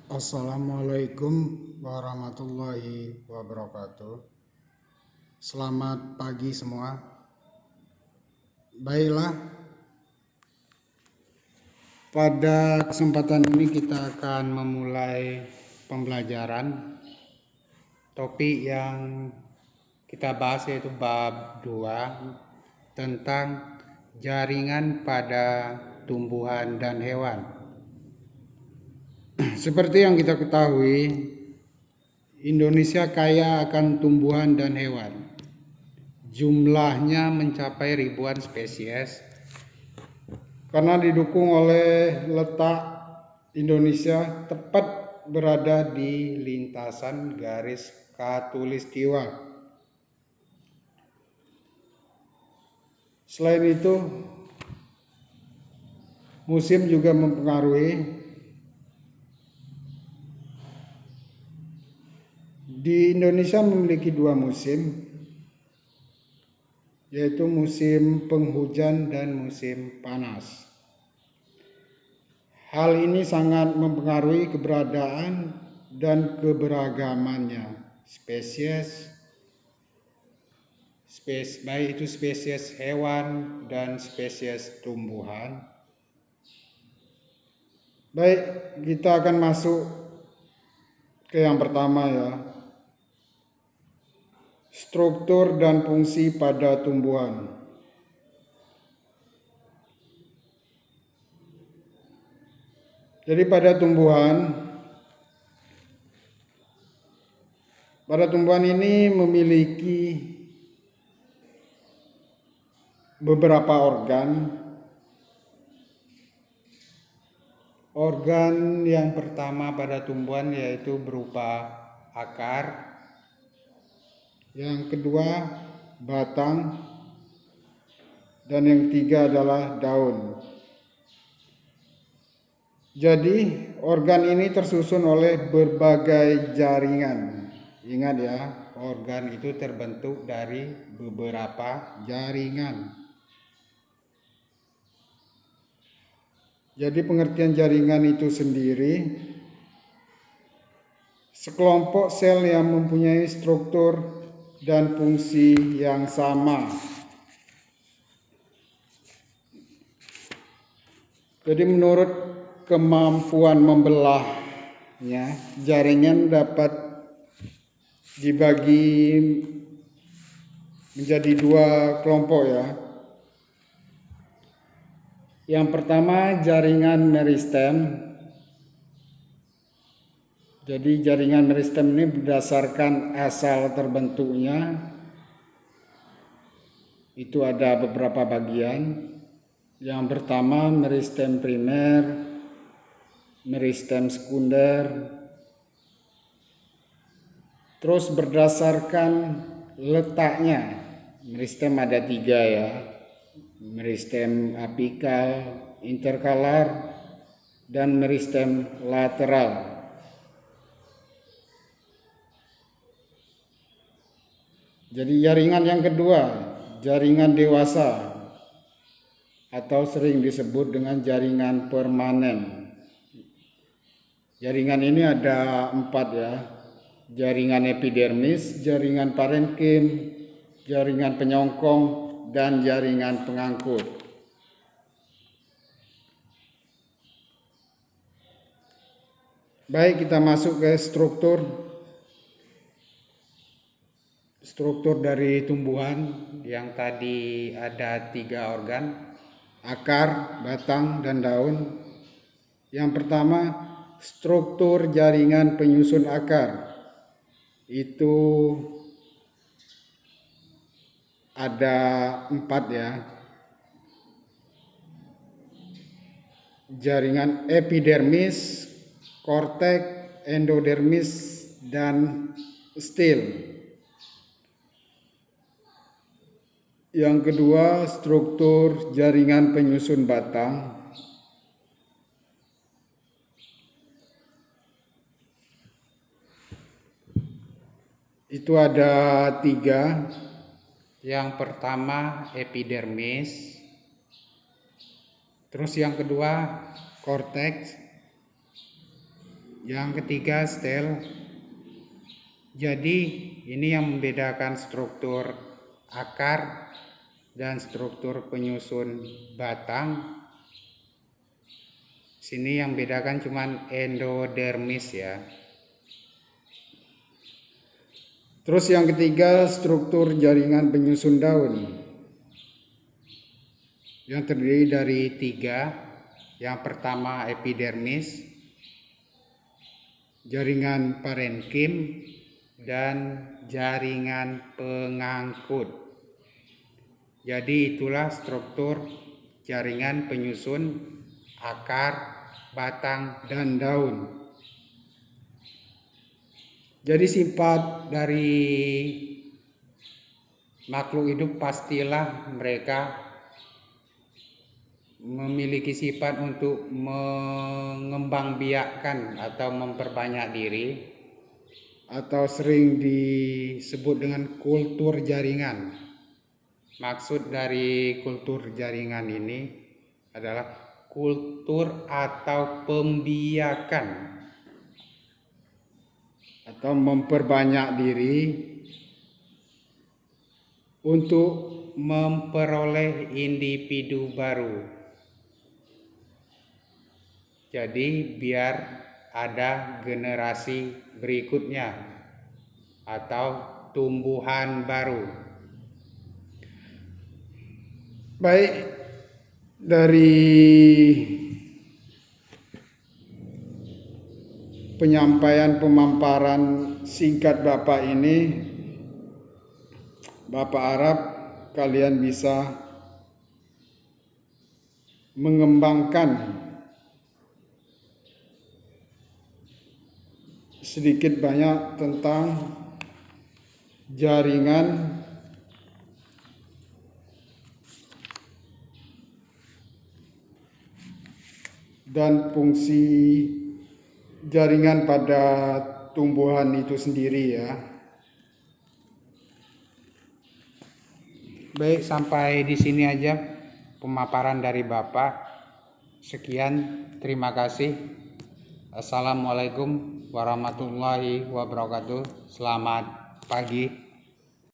Assalamualaikum warahmatullahi wabarakatuh. Selamat pagi semua. Baiklah, pada kesempatan ini kita akan memulai pembelajaran. Topik yang kita bahas yaitu bab 2 tentang jaringan pada tumbuhan dan hewan. Seperti yang kita ketahui, Indonesia kaya akan tumbuhan dan hewan. Jumlahnya mencapai ribuan spesies karena didukung oleh letak Indonesia tepat berada di lintasan garis khatulistiwa. Selain itu, musim juga mempengaruhi. Di Indonesia memiliki 2 musim, yaitu musim penghujan dan musim panas. Hal ini sangat mempengaruhi keberadaan dan keberagamannya spesies, baik itu spesies hewan dan spesies tumbuhan. Baik, kita akan masuk ke yang pertama ya. Struktur dan fungsi pada tumbuhan. Jadi pada tumbuhan ini memiliki beberapa organ. Organ yang pertama pada tumbuhan yaitu berupa akar. Yang kedua batang, dan yang ketiga adalah daun. Jadi organ ini tersusun oleh berbagai jaringan. Ingat ya, organ itu terbentuk dari beberapa jaringan. Jadi pengertian jaringan itu sendiri sekelompok sel yang mempunyai struktur dan fungsi yang sama. Jadi menurut kemampuan membelahnya, jaringan dapat dibagi menjadi 2 kelompok ya. Yang pertama jaringan meristem. Jadi jaringan meristem ini berdasarkan asal terbentuknya itu ada beberapa bagian. Yang pertama meristem primer, meristem sekunder. Terus berdasarkan letaknya, meristem ada 3 ya. Meristem apikal, interkalar, dan meristem lateral. Jadi jaringan yang kedua, jaringan dewasa atau sering disebut dengan jaringan permanen. Jaringan ini ada 4 ya. Jaringan epidermis, jaringan parenkim, jaringan penyongkong, dan jaringan pengangkut. Baik, kita masuk ke struktur dari tumbuhan yang tadi ada 3 organ, akar, batang, dan daun. Yang pertama, struktur jaringan penyusun akar. Itu ada 4 ya. Jaringan epidermis, korteks, endodermis, dan stil. Yang kedua, struktur jaringan penyusun batang. Itu ada 3. Yang pertama epidermis, terus yang kedua korteks, Yang ketiga, stel. Jadi ini yang membedakan struktur akar dan struktur penyusun batang. Sini yang bedakan cuman endodermis ya. Terus yang ketiga, struktur jaringan penyusun daun yang terdiri dari 3. Yang pertama epidermis, jaringan parenkim, dan jaringan pengangkut. Jadi itulah struktur jaringan penyusun akar, batang, dan daun. Jadi sifat dari makhluk hidup pastilah mereka memiliki sifat untuk mengembangbiakkan atau memperbanyak diri, atau sering disebut dengan kultur jaringan. Maksud dari kultur jaringan ini adalah kultur atau pembiakan atau memperbanyak diri untuk memperoleh individu baru. Jadi biar ada generasi berikutnya atau tumbuhan baru. Baik, dari penyampaian pemaparan singkat Bapak ini, Bapak harap kalian bisa mengembangkan sedikit banyak tentang jaringan dan fungsi jaringan pada tumbuhan itu sendiri ya. Baik, sampai di sini aja pemaparan dari Bapak. Sekian, terima kasih. Assalamualaikum warahmatullahi wabarakatuh. Selamat pagi.